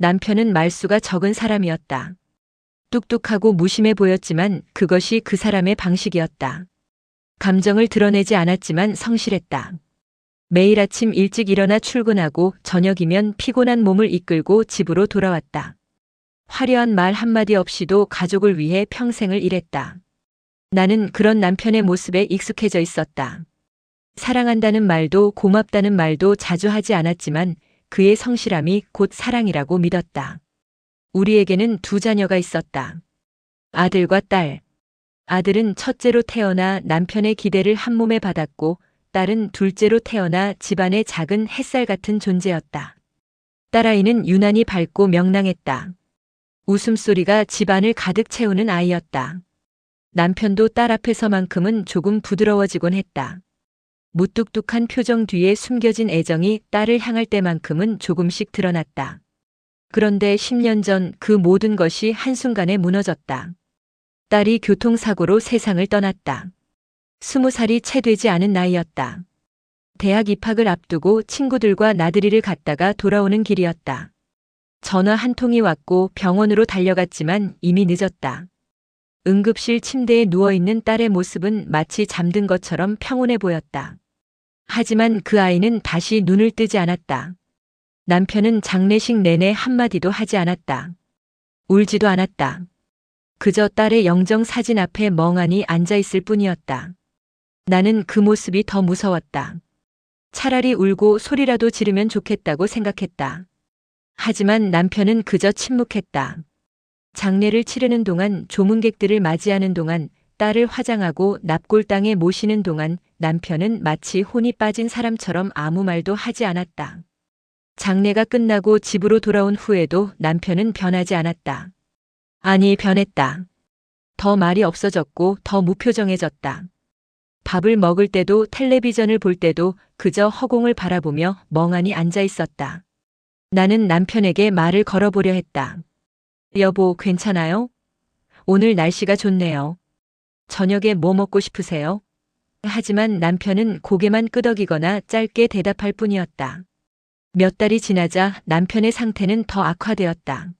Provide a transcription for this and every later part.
남편은 말수가 적은 사람이었다. 뚝뚝하고 무심해 보였지만 그것이 그 사람의 방식이었다. 감정을 드러내지 않았지만 성실했다. 매일 아침 일찍 일어나 출근하고 저녁이면 피곤한 몸을 이끌고 집으로 돌아왔다. 화려한 말 한마디 없이도 가족을 위해 평생을 일했다. 나는 그런 남편의 모습에 익숙해져 있었다. 사랑한다는 말도 고맙다는 말도 자주 하지 않았지만 그의 성실함이 곧 사랑이라고 믿었다. 우리에게는 두 자녀가 있었다. 아들과 딸. 아들은 첫째로 태어나 남편의 기대를 한몸에 받았고 딸은 둘째로 태어나 집안의 작은 햇살 같은 존재였다. 딸아이는 유난히 밝고 명랑했다. 웃음소리가 집안을 가득 채우는 아이였다. 남편도 딸 앞에서만큼은 조금 부드러워지곤 했다. 무뚝뚝한 표정 뒤에 숨겨진 애정이 딸을 향할 때만큼은 조금씩 드러났다. 그런데 10년 전 그 모든 것이 한순간에 무너졌다. 딸이 교통사고로 세상을 떠났다. 20살이 채 되지 않은 나이였다. 대학 입학을 앞두고 친구들과 나들이를 갔다가 돌아오는 길이었다. 전화 한 통이 왔고 병원으로 달려갔지만 이미 늦었다. 응급실 침대에 누워있는 딸의 모습은 마치 잠든 것처럼 평온해 보였다. 하지만 그 아이는 다시 눈을 뜨지 않았다. 남편은 장례식 내내 한마디도 하지 않았다. 울지도 않았다. 그저 딸의 영정 사진 앞에 멍하니 앉아있을 뿐이었다. 나는 그 모습이 더 무서웠다. 차라리 울고 소리라도 지르면 좋겠다고 생각했다. 하지만 남편은 그저 침묵했다. 장례를 치르는 동안 조문객들을 맞이하는 동안 딸을 화장하고 납골당에 모시는 동안 남편은 마치 혼이 빠진 사람처럼 아무 말도 하지 않았다. 장례가 끝나고 집으로 돌아온 후에도 남편은 변하지 않았다. 아니, 변했다. 더 말이 없어졌고 더 무표정해졌다. 밥을 먹을 때도 텔레비전을 볼 때도 그저 허공을 바라보며 멍하니 앉아 있었다. 나는 남편에게 말을 걸어보려 했다. 여보, 괜찮아요? 오늘 날씨가 좋네요. 저녁에 뭐 먹고 싶으세요? 하지만 남편은 고개만 끄덕이거나 짧게 대답할 뿐이었다. 몇 달이 지나자 남편의 상태는 더 악화되었다.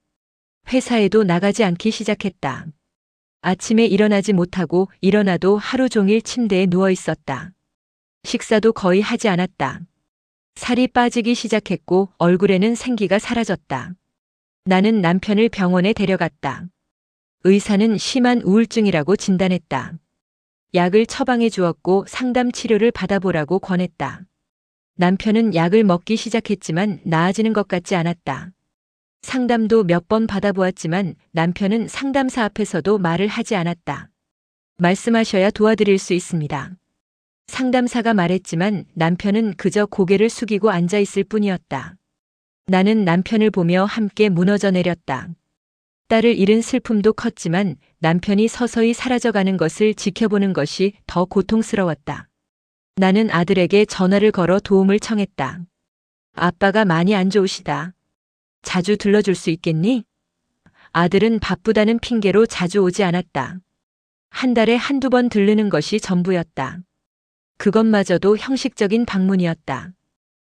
회사에도 나가지 않기 시작했다. 아침에 일어나지 못하고 일어나도 하루 종일 침대에 누워 있었다. 식사도 거의 하지 않았다. 살이 빠지기 시작했고 얼굴에는 생기가 사라졌다. 나는 남편을 병원에 데려갔다. 의사는 심한 우울증이라고 진단했다. 약을 처방해 주었고 상담 치료를 받아보라고 권했다. 남편은 약을 먹기 시작했지만 나아지는 것 같지 않았다. 상담도 몇 번 받아보았지만 남편은 상담사 앞에서도 말을 하지 않았다. 말씀하셔야 도와드릴 수 있습니다. 상담사가 말했지만 남편은 그저 고개를 숙이고 앉아 있을 뿐이었다. 나는 남편을 보며 함께 무너져 내렸다. 딸을 잃은 슬픔도 컸지만 남편이 서서히 사라져가는 것을 지켜보는 것이 더 고통스러웠다. 나는 아들에게 전화를 걸어 도움을 청했다. 아빠가 많이 안 좋으시다. 자주 들러줄 수 있겠니? 아들은 바쁘다는 핑계로 자주 오지 않았다. 한 달에 한두 번 들르는 것이 전부였다. 그것마저도 형식적인 방문이었다.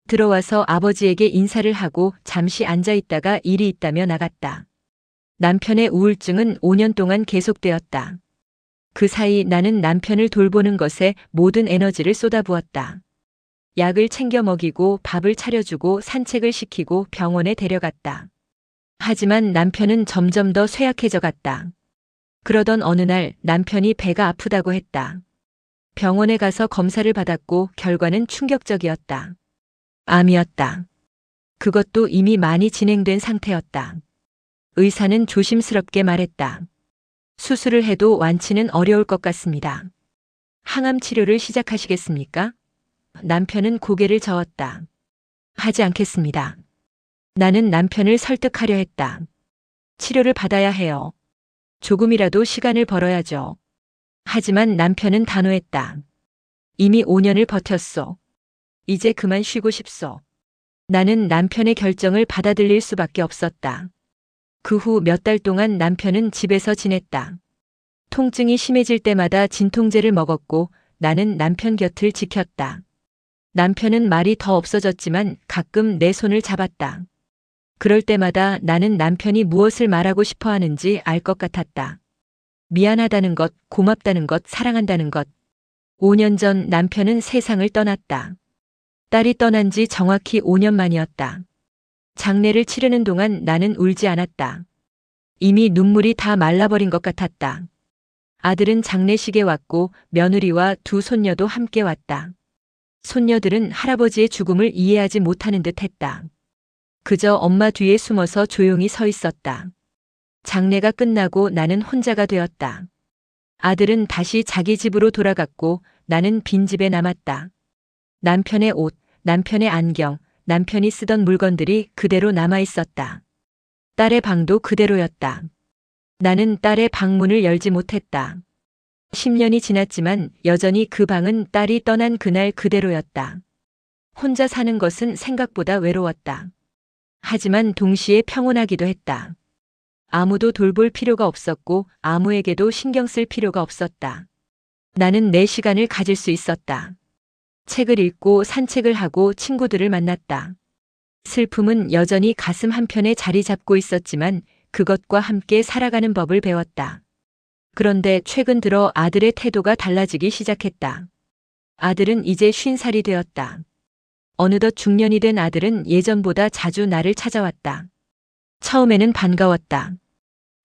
들어와서 아버지에게 인사를 하고 잠시 앉아 있다가 일이 있다며 나갔다. 남편의 우울증은 5년 동안 계속되었다. 그 사이 나는 남편을 돌보는 것에 모든 에너지를 쏟아부었다. 약을 챙겨 먹이고 밥을 차려주고 산책을 시키고 병원에 데려갔다. 하지만 남편은 점점 더 쇠약해져 갔다. 그러던 어느 날 남편이 배가 아프다고 했다. 병원에 가서 검사를 받았고 결과는 충격적이었다. 암이었다. 그것도 이미 많이 진행된 상태였다. 의사는 조심스럽게 말했다. 수술을 해도 완치는 어려울 것 같습니다. 항암 치료를 시작하시겠습니까? 남편은 고개를 저었다. 하지 않겠습니다. 나는 남편을 설득하려 했다. 치료를 받아야 해요. 조금이라도 시간을 벌어야죠. 하지만 남편은 단호했다. 이미 5년을 버텼어. 이제 그만 쉬고 싶소. 나는 남편의 결정을 받아들일 수밖에 없었다. 그 후 몇 달 동안 남편은 집에서 지냈다. 통증이 심해질 때마다 진통제를 먹었고 나는 남편 곁을 지켰다. 남편은 말이 더 없어졌지만 가끔 내 손을 잡았다. 그럴 때마다 나는 남편이 무엇을 말하고 싶어 하는지 알 것 같았다. 미안하다는 것, 고맙다는 것, 사랑한다는 것. 5년 전 남편은 세상을 떠났다. 딸이 떠난 지 정확히 5년 만이었다. 장례를 치르는 동안 나는 울지 않았다. 이미 눈물이 다 말라버린 것 같았다. 아들은 장례식에 왔고 며느리와 두 손녀도 함께 왔다. 손녀들은 할아버지의 죽음을 이해하지 못하는 듯 했다. 그저 엄마 뒤에 숨어서 조용히 서 있었다. 장례가 끝나고 나는 혼자가 되었다. 아들은 다시 자기 집으로 돌아갔고 나는 빈집에 남았다. 남편의 옷, 남편의 안경, 남편이 쓰던 물건들이 그대로 남아 있었다. 딸의 방도 그대로였다. 나는 딸의 방문을 열지 못했다. 10년이 지났지만 여전히 그 방은 딸이 떠난 그날 그대로였다. 혼자 사는 것은 생각보다 외로웠다. 하지만 동시에 평온하기도 했다. 아무도 돌볼 필요가 없었고 아무에게도 신경 쓸 필요가 없었다. 나는 내 시간을 가질 수 있었다. 책을 읽고 산책을 하고 친구들을 만났다. 슬픔은 여전히 가슴 한편에 자리 잡고 있었지만 그것과 함께 살아가는 법을 배웠다. 그런데 최근 들어 아들의 태도가 달라지기 시작했다. 아들은 이제 50살이 되었다. 어느덧 중년이 된 아들은 예전보다 자주 나를 찾아왔다. 처음에는 반가웠다.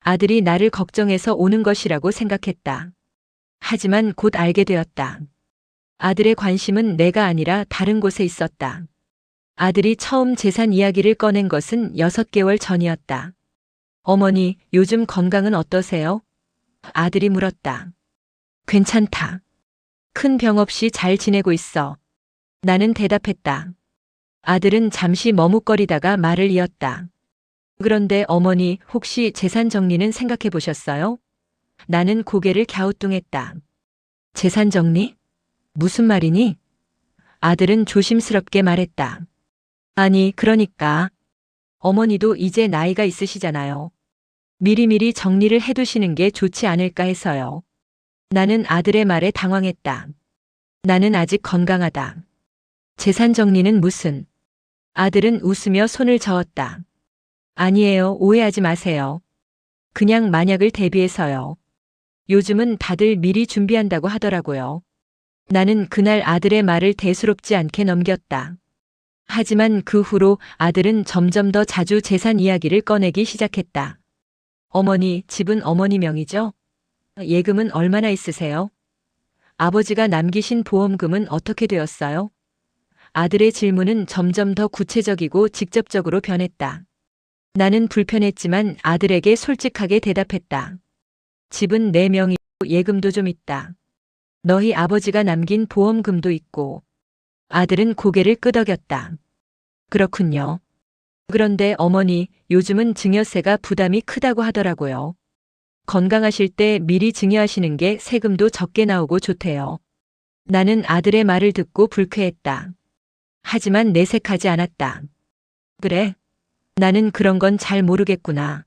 아들이 나를 걱정해서 오는 것이라고 생각했다. 하지만 곧 알게 되었다. 아들의 관심은 내가 아니라 다른 곳에 있었다. 아들이 처음 재산 이야기를 꺼낸 것은 6개월 전이었다. 어머니, 요즘 건강은 어떠세요? 아들이 물었다. 괜찮다. 큰 병 없이 잘 지내고 있어. 나는 대답했다. 아들은 잠시 머뭇거리다가 말을 이었다. 그런데 어머니, 혹시 재산 정리는 생각해 보셨어요? 나는 고개를 갸우뚱했다. 재산 정리? 무슨 말이니? 아들은 조심스럽게 말했다. 아니, 그러니까. 어머니도 이제 나이가 있으시잖아요. 미리미리 정리를 해두시는 게 좋지 않을까 해서요. 나는 아들의 말에 당황했다. 나는 아직 건강하다. 재산 정리는 무슨? 아들은 웃으며 손을 저었다. 아니에요, 오해하지 마세요. 그냥 만약을 대비해서요. 요즘은 다들 미리 준비한다고 하더라고요. 나는 그날 아들의 말을 대수롭지 않게 넘겼다. 하지만 그 후로 아들은 점점 더 자주 재산 이야기를 꺼내기 시작했다. 어머니, 집은 어머니 명의죠? 예금은 얼마나 있으세요? 아버지가 남기신 보험금은 어떻게 되었어요? 아들의 질문은 점점 더 구체적이고 직접적으로 변했다. 나는 불편했지만 아들에게 솔직하게 대답했다. 집은 내 명의고 예금도 좀 있다. 너희 아버지가 남긴 보험금도 있고. 아들은 고개를 끄덕였다. 그렇군요. 그런데 어머니, 요즘은 증여세가 부담이 크다고 하더라고요. 건강하실 때 미리 증여하시는 게 세금도 적게 나오고 좋대요. 나는 아들의 말을 듣고 불쾌했다. 하지만 내색하지 않았다. 그래? 나는 그런 건 잘 모르겠구나.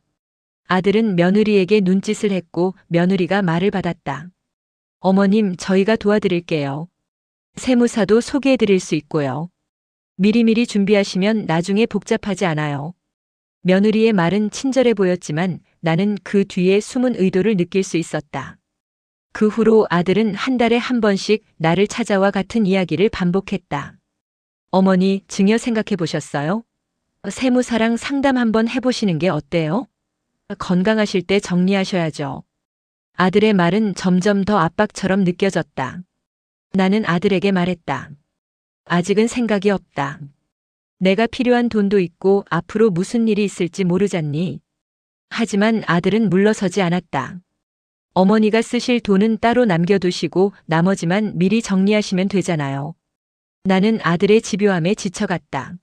아들은 며느리에게 눈짓을 했고 며느리가 말을 받았다. 어머님, 저희가 도와드릴게요. 세무사도 소개해드릴 수 있고요. 미리미리 준비하시면 나중에 복잡하지 않아요. 며느리의 말은 친절해 보였지만 나는 그 뒤에 숨은 의도를 느낄 수 있었다. 그 후로 아들은 한 달에 한 번씩 나를 찾아와 같은 이야기를 반복했다. 어머니, 증여 생각해 보셨어요? 세무사랑 상담 한번 해보시는 게 어때요? 건강하실 때 정리하셔야죠. 아들의 말은 점점 더 압박처럼 느껴졌다. 나는 아들에게 말했다. 아직은 생각이 없다. 내가 필요한 돈도 있고 앞으로 무슨 일이 있을지 모르잖니. 하지만 아들은 물러서지 않았다. 어머니가 쓰실 돈은 따로 남겨두시고 나머지만 미리 정리하시면 되잖아요. 나는 아들의 집요함에 지쳐갔다.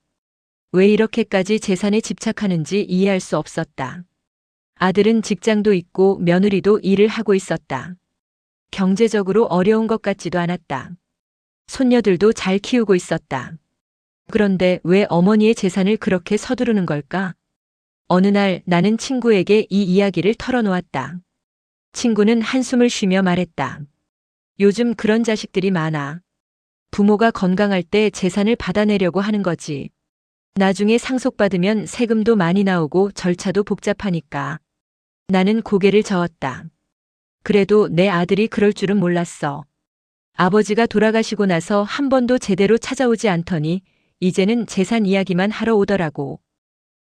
왜 이렇게까지 재산에 집착하는지 이해할 수 없었다. 아들은 직장도 있고 며느리도 일을 하고 있었다. 경제적으로 어려운 것 같지도 않았다. 손녀들도 잘 키우고 있었다. 그런데 왜 어머니의 재산을 그렇게 서두르는 걸까? 어느 날 나는 친구에게 이 이야기를 털어놓았다. 친구는 한숨을 쉬며 말했다. 요즘 그런 자식들이 많아. 부모가 건강할 때 재산을 받아내려고 하는 거지. 나중에 상속받으면 세금도 많이 나오고 절차도 복잡하니까. 나는 고개를 저었다. 그래도 내 아들이 그럴 줄은 몰랐어. 아버지가 돌아가시고 나서 한 번도 제대로 찾아오지 않더니 이제는 재산 이야기만 하러 오더라고.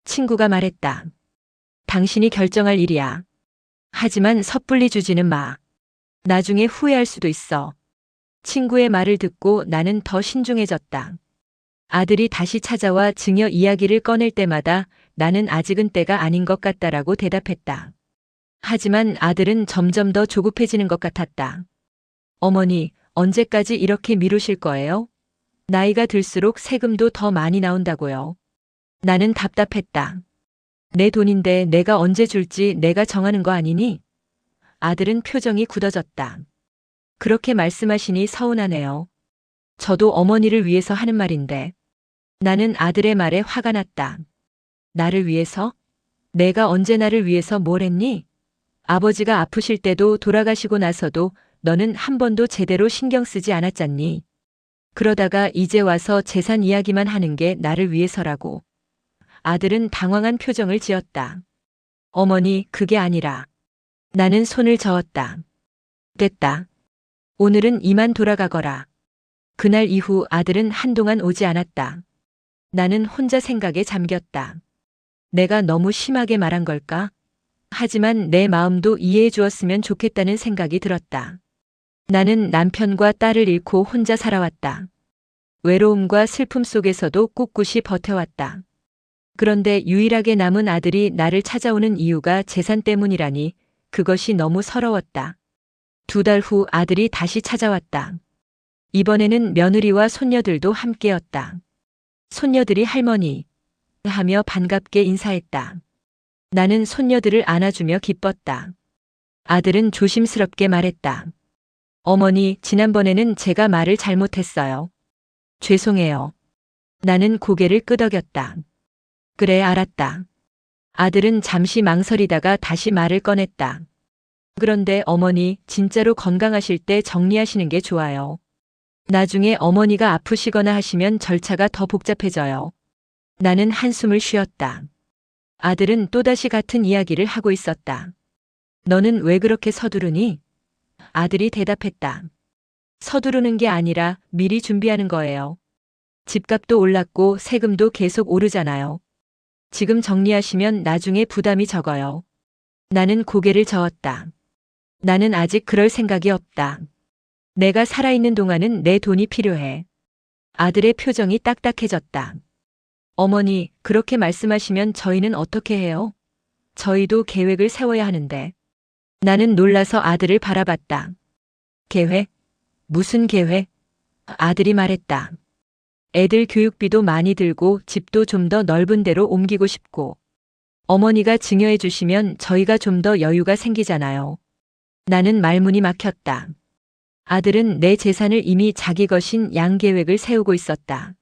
친구가 말했다. 당신이 결정할 일이야. 하지만 섣불리 주지는 마. 나중에 후회할 수도 있어. 친구의 말을 듣고 나는 더 신중해졌다. 아들이 다시 찾아와 증여 이야기를 꺼낼 때마다 나는 아직은 때가 아닌 것 같다라고 대답했다. 하지만 아들은 점점 더 조급해지는 것 같았다. 어머니, 언제까지 이렇게 미루실 거예요? 나이가 들수록 세금도 더 많이 나온다고요. 나는 답답했다. 내 돈인데 내가 언제 줄지 내가 정하는 거 아니니? 아들은 표정이 굳어졌다. 그렇게 말씀하시니 서운하네요. 저도 어머니를 위해서 하는 말인데. 나는 아들의 말에 화가 났다. 나를 위해서? 내가 언제 나를 위해서 뭘 했니? 아버지가 아프실 때도 돌아가시고 나서도 너는 한 번도 제대로 신경 쓰지 않았잖니. 그러다가 이제 와서 재산 이야기만 하는 게 나를 위해서라고. 아들은 당황한 표정을 지었다. 어머니, 그게 아니라. 나는 손을 저었다. 됐다. 오늘은 이만 돌아가거라. 그날 이후 아들은 한동안 오지 않았다. 나는 혼자 생각에 잠겼다. 내가 너무 심하게 말한 걸까? 하지만 내 마음도 이해해 주었으면 좋겠다는 생각이 들었다. 나는 남편과 딸을 잃고 혼자 살아왔다. 외로움과 슬픔 속에서도 꿋꿋이 버텨왔다. 그런데 유일하게 남은 아들이 나를 찾아오는 이유가 재산 때문이라니 그것이 너무 서러웠다. 2달 후 아들이 다시 찾아왔다. 이번에는 며느리와 손녀들도 함께였다. 손녀들이 할머니 하며 반갑게 인사했다. 나는 손녀들을 안아주며 기뻤다. 아들은 조심스럽게 말했다. 어머니, 지난번에는 제가 말을 잘못했어요. 죄송해요. 나는 고개를 끄덕였다. 그래, 알았다. 아들은 잠시 망설이다가 다시 말을 꺼냈다. 그런데 어머니, 진짜로 건강하실 때 정리하시는 게 좋아요. 나중에 어머니가 아프시거나 하시면 절차가 더 복잡해져요. 나는 한숨을 쉬었다. 아들은 또다시 같은 이야기를 하고 있었다. 너는 왜 그렇게 서두르니? 아들이 대답했다. 서두르는 게 아니라 미리 준비하는 거예요. 집값도 올랐고 세금도 계속 오르잖아요. 지금 정리하시면 나중에 부담이 적어요. 나는 고개를 저었다. 나는 아직 그럴 생각이 없다. 내가 살아있는 동안은 내 돈이 필요해. 아들의 표정이 딱딱해졌다. 어머니, 그렇게 말씀하시면 저희는 어떻게 해요? 저희도 계획을 세워야 하는데. 나는 놀라서 아들을 바라봤다. 계획? 무슨 계획? 아들이 말했다. 애들 교육비도 많이 들고 집도 좀 더 넓은 데로 옮기고 싶고. 어머니가 증여해 주시면 저희가 좀 더 여유가 생기잖아요. 나는 말문이 막혔다. 아들은 내 재산을 이미 자기 것인 양계획을 세우고 있었다.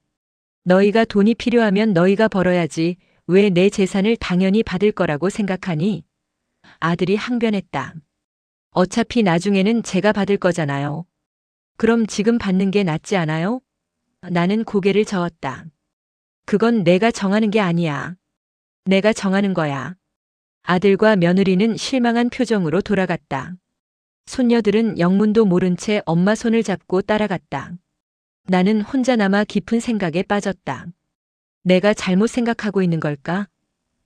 너희가 돈이 필요하면 너희가 벌어야지 왜 내 재산을 당연히 받을 거라고 생각하니? 아들이 항변했다. 어차피 나중에는 제가 받을 거잖아요. 그럼 지금 받는 게 낫지 않아요? 나는 고개를 저었다. 그건 내가 정하는 게 아니야. 내가 정하는 거야. 아들과 며느리는 실망한 표정으로 돌아갔다. 손녀들은 영문도 모른 채 엄마 손을 잡고 따라갔다. 나는 혼자 남아 깊은 생각에 빠졌다. 내가 잘못 생각하고 있는 걸까?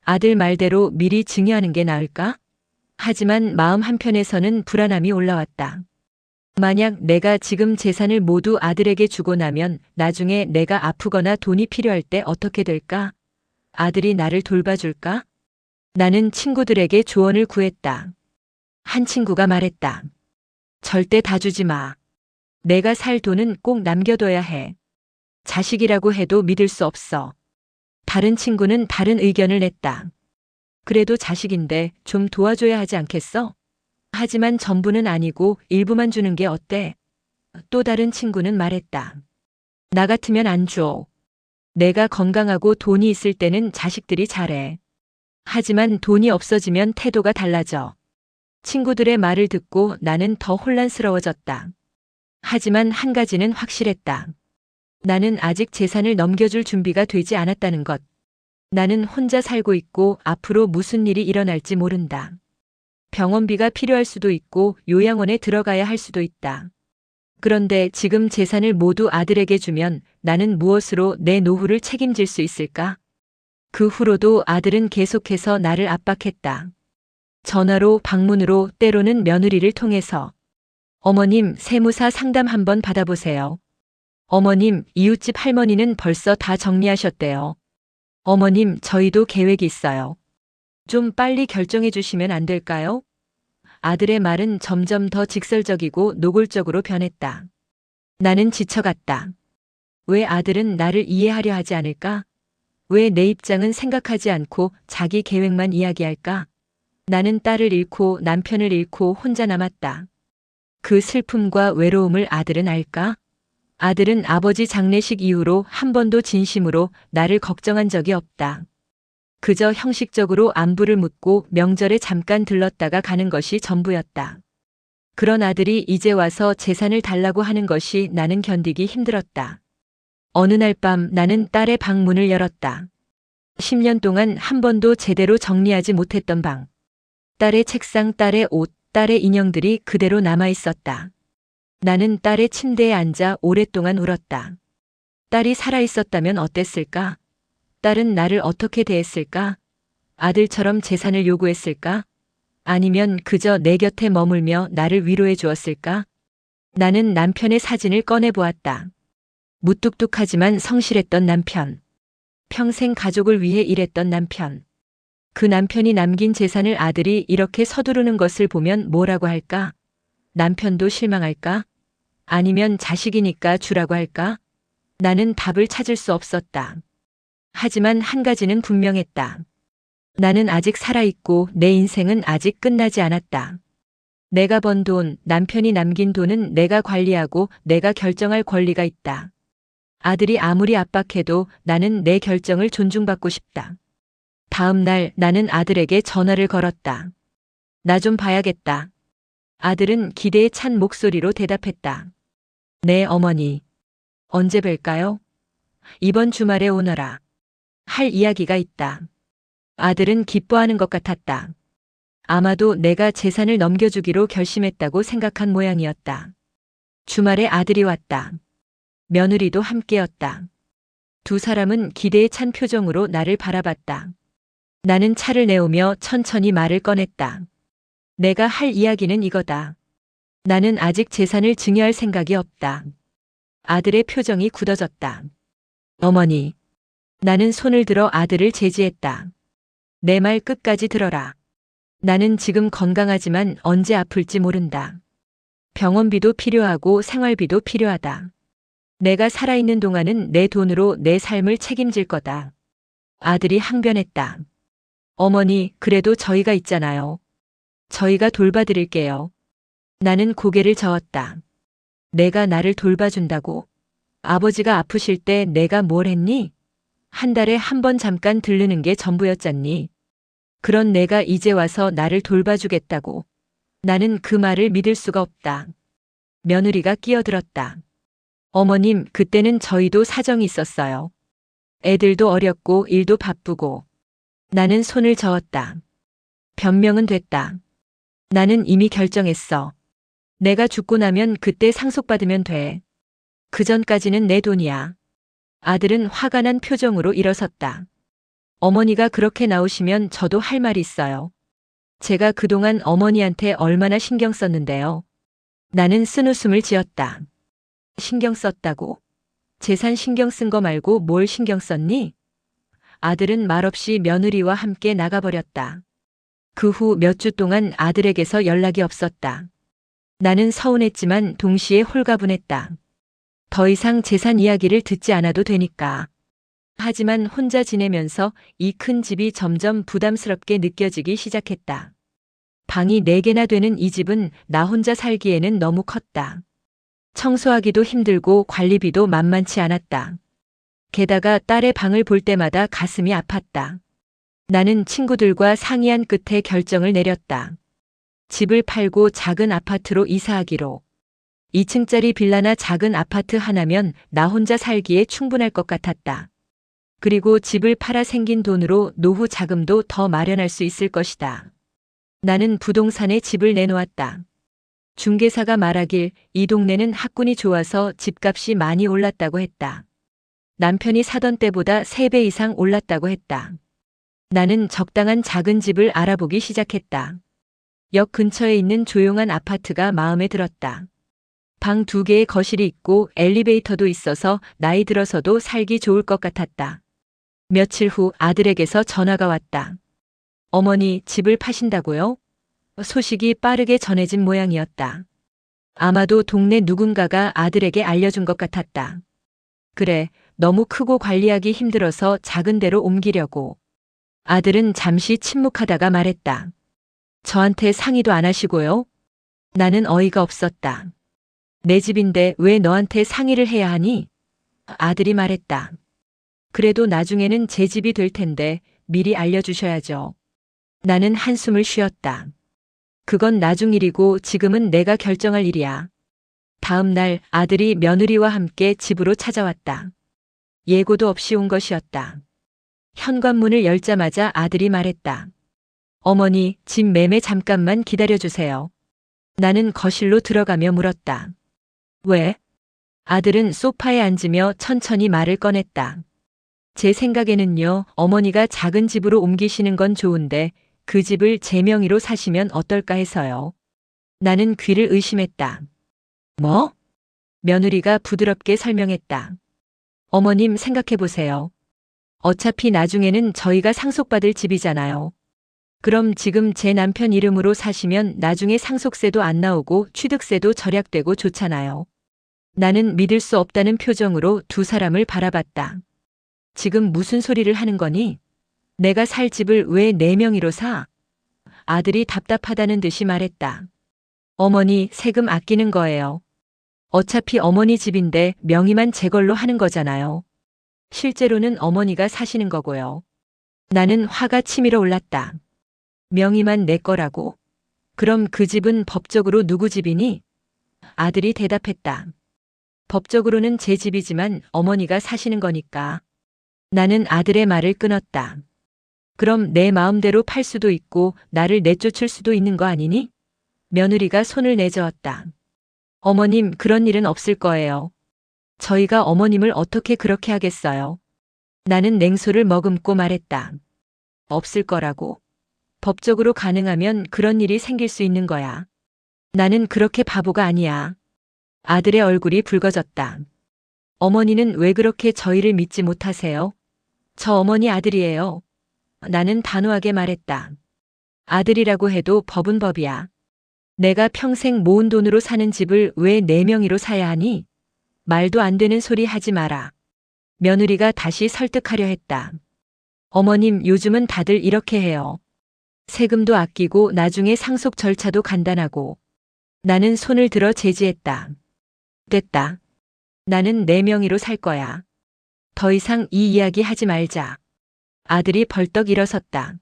아들 말대로 미리 증여하는 게 나을까? 하지만 마음 한편에서는 불안함이 올라왔다. 만약 내가 지금 재산을 모두 아들에게 주고 나면 나중에 내가 아프거나 돈이 필요할 때 어떻게 될까? 아들이 나를 돌봐줄까? 나는 친구들에게 조언을 구했다. 한 친구가 말했다. 절대 다 주지 마. 내가 살 돈은 꼭 남겨둬야 해. 자식이라고 해도 믿을 수 없어. 다른 친구는 다른 의견을 냈다. 그래도 자식인데 좀 도와줘야 하지 않겠어? 하지만 전부는 아니고 일부만 주는 게 어때? 또 다른 친구는 말했다. 나 같으면 안 줘. 내가 건강하고 돈이 있을 때는 자식들이 잘해. 하지만 돈이 없어지면 태도가 달라져. 친구들의 말을 듣고 나는 더 혼란스러워졌다. 하지만 한 가지는 확실했다. 나는 아직 재산을 넘겨줄 준비가 되지 않았다는 것. 나는 혼자 살고 있고 앞으로 무슨 일이 일어날지 모른다. 병원비가 필요할 수도 있고 요양원에 들어가야 할 수도 있다. 그런데 지금 재산을 모두 아들에게 주면 나는 무엇으로 내 노후를 책임질 수 있을까? 그 후로도 아들은 계속해서 나를 압박했다. 전화로, 방문으로, 때로는 며느리를 통해서. 어머님, 세무사 상담 한번 받아보세요. 어머님, 이웃집 할머니는 벌써 다 정리하셨대요. 어머님, 저희도 계획이 있어요. 좀 빨리 결정해 주시면 안 될까요? 아들의 말은 점점 더 직설적이고 노골적으로 변했다. 나는 지쳐갔다. 왜 아들은 나를 이해하려 하지 않을까? 왜 내 입장은 생각하지 않고 자기 계획만 이야기할까? 나는 딸을 잃고 남편을 잃고 혼자 남았다. 그 슬픔과 외로움을 아들은 알까? 아들은 아버지 장례식 이후로 한 번도 진심으로 나를 걱정한 적이 없다. 그저 형식적으로 안부를 묻고 명절에 잠깐 들렀다가 가는 것이 전부였다. 그런 아들이 이제 와서 재산을 달라고 하는 것이 나는 견디기 힘들었다. 어느 날 밤 나는 딸의 방 문을 열었다. 10년 동안 한 번도 제대로 정리하지 못했던 방. 딸의 책상, 딸의 옷, 딸의 인형들이 그대로 남아 있었다. 나는 딸의 침대에 앉아 오랫동안 울었다. 딸이 살아있었다면 어땠을까? 딸은 나를 어떻게 대했을까? 아들처럼 재산을 요구했을까? 아니면 그저 내 곁에 머물며 나를 위로해 주었을까? 나는 남편의 사진을 꺼내 보았다. 무뚝뚝하지만 성실했던 남편. 평생 가족을 위해 일했던 남편. 그 남편이 남긴 재산을 아들이 이렇게 서두르는 것을 보면 뭐라고 할까? 남편도 실망할까? 아니면 자식이니까 주라고 할까? 나는 답을 찾을 수 없었다. 하지만 한 가지는 분명했다. 나는 아직 살아있고 내 인생은 아직 끝나지 않았다. 내가 번 돈, 남편이 남긴 돈은 내가 관리하고 내가 결정할 권리가 있다. 아들이 아무리 압박해도 나는 내 결정을 존중받고 싶다. 다음 날 나는 아들에게 전화를 걸었다. 나 좀 봐야겠다. 아들은 기대에 찬 목소리로 대답했다. 네, 어머니. 언제 뵐까요? 이번 주말에 오너라. 할 이야기가 있다. 아들은 기뻐하는 것 같았다. 아마도 내가 재산을 넘겨주기로 결심했다고 생각한 모양이었다. 주말에 아들이 왔다. 며느리도 함께였다. 두 사람은 기대에 찬 표정으로 나를 바라봤다. 나는 차를 내오며 천천히 말을 꺼냈다. 내가 할 이야기는 이거다. 나는 아직 재산을 증여할 생각이 없다. 아들의 표정이 굳어졌다. 어머니. 나는 손을 들어 아들을 제지했다. 내 말 끝까지 들어라. 나는 지금 건강하지만 언제 아플지 모른다. 병원비도 필요하고 생활비도 필요하다. 내가 살아있는 동안은 내 돈으로 내 삶을 책임질 거다. 아들이 항변했다. 어머니, 그래도 저희가 있잖아요. 저희가 돌봐드릴게요. 나는 고개를 저었다. 내가 나를 돌봐준다고? 아버지가 아프실 때 내가 뭘 했니? 한 달에 한 번 잠깐 들르는 게 전부였잖니. 그런 내가 이제 와서 나를 돌봐주겠다고. 나는 그 말을 믿을 수가 없다. 며느리가 끼어들었다. 어머님, 그때는 저희도 사정이 있었어요. 애들도 어렸고 일도 바쁘고. 나는 손을 저었다. 변명은 됐다. 나는 이미 결정했어. 내가 죽고 나면 그때 상속받으면 돼. 그 전까지는 내 돈이야. 아들은 화가 난 표정으로 일어섰다. 어머니가 그렇게 나오시면 저도 할 말이 있어요. 제가 그동안 어머니한테 얼마나 신경 썼는데요. 나는 쓴웃음을 지었다. 신경 썼다고? 재산 신경 쓴 거 말고 뭘 신경 썼니? 아들은 말없이 며느리와 함께 나가버렸다. 그 후 몇 주 동안 아들에게서 연락이 없었다. 나는 서운했지만 동시에 홀가분했다. 더 이상 재산 이야기를 듣지 않아도 되니까. 하지만 혼자 지내면서 이 큰 집이 점점 부담스럽게 느껴지기 시작했다. 방이 4개나 되는 이 집은 나 혼자 살기에는 너무 컸다. 청소하기도 힘들고 관리비도 만만치 않았다. 게다가 딸의 방을 볼 때마다 가슴이 아팠다. 나는 친구들과 상의한 끝에 결정을 내렸다. 집을 팔고 작은 아파트로 이사하기로. 2층짜리 빌라나 작은 아파트 하나면 나 혼자 살기에 충분할 것 같았다. 그리고 집을 팔아 생긴 돈으로 노후 자금도 더 마련할 수 있을 것이다. 나는 부동산에 집을 내놓았다. 중개사가 말하길 이 동네는 학군이 좋아서 집값이 많이 올랐다고 했다. 남편이 사던 때보다 3배 이상 올랐다고 했다. 나는 적당한 작은 집을 알아보기 시작했다. 역 근처에 있는 조용한 아파트가 마음에 들었다. 방 2개의 거실이 있고 엘리베이터도 있어서 나이 들어서도 살기 좋을 것 같았다. 며칠 후 아들에게서 전화가 왔다. 어머니, 집을 파신다고요? 소식이 빠르게 전해진 모양이었다. 아마도 동네 누군가가 아들에게 알려준 것 같았다. 그래, 너무 크고 관리하기 힘들어서 작은 데로 옮기려고. 아들은 잠시 침묵하다가 말했다. 저한테 상의도 안 하시고요? 나는 어이가 없었다. 내 집인데 왜 너한테 상의를 해야 하니? 아들이 말했다. 그래도 나중에는 제 집이 될 텐데 미리 알려주셔야죠. 나는 한숨을 쉬었다. 그건 나중 일이고 지금은 내가 결정할 일이야. 다음 날 아들이 며느리와 함께 집으로 찾아왔다. 예고도 없이 온 것이었다. 현관문을 열자마자 아들이 말했다. 어머니, 집 매매 잠깐만 기다려주세요. 나는 거실로 들어가며 물었다. 왜? 아들은 소파에 앉으며 천천히 말을 꺼냈다. 제 생각에는요, 어머니가 작은 집으로 옮기시는 건 좋은데 그 집을 제 명의로 사시면 어떨까 해서요. 나는 귀를 의심했다. 뭐? 며느리가 부드럽게 설명했다. 어머님 생각해보세요. 어차피 나중에는 저희가 상속받을 집이잖아요. 그럼 지금 제 남편 이름으로 사시면 나중에 상속세도 안 나오고 취득세도 절약되고 좋잖아요. 나는 믿을 수 없다는 표정으로 두 사람을 바라봤다. 지금 무슨 소리를 하는 거니? 내가 살 집을 왜 내 명의로 사? 아들이 답답하다는 듯이 말했다. 어머니, 세금 아끼는 거예요. 어차피 어머니 집인데 명의만 제 걸로 하는 거잖아요. 실제로는 어머니가 사시는 거고요. 나는 화가 치밀어 올랐다. 명의만 내 거라고? 그럼 그 집은 법적으로 누구 집이니? 아들이 대답했다. 법적으로는 제 집이지만 어머니가 사시는 거니까. 나는 아들의 말을 끊었다. 그럼 내 마음대로 팔 수도 있고 나를 내쫓을 수도 있는 거 아니니? 며느리가 손을 내저었다. 어머님, 그런 일은 없을 거예요. 저희가 어머님을 어떻게 그렇게 하겠어요? 나는 냉소를 머금고 말했다. 없을 거라고? 법적으로 가능하면 그런 일이 생길 수 있는 거야. 나는 그렇게 바보가 아니야. 아들의 얼굴이 붉어졌다. 어머니는 왜 그렇게 저희를 믿지 못하세요? 저 어머니 아들이에요. 나는 단호하게 말했다. 아들이라고 해도 법은 법이야. 내가 평생 모은 돈으로 사는 집을 왜 내 명의로 사야 하니? 말도 안 되는 소리 하지 마라. 며느리가 다시 설득하려 했다. 어머님, 요즘은 다들 이렇게 해요. 세금도 아끼고 나중에 상속 절차도 간단하고. 나는 손을 들어 제지했다. 됐다. 나는 내 명의로 살 거야. 더 이상 이 이야기 하지 말자. 아들이 벌떡 일어섰다.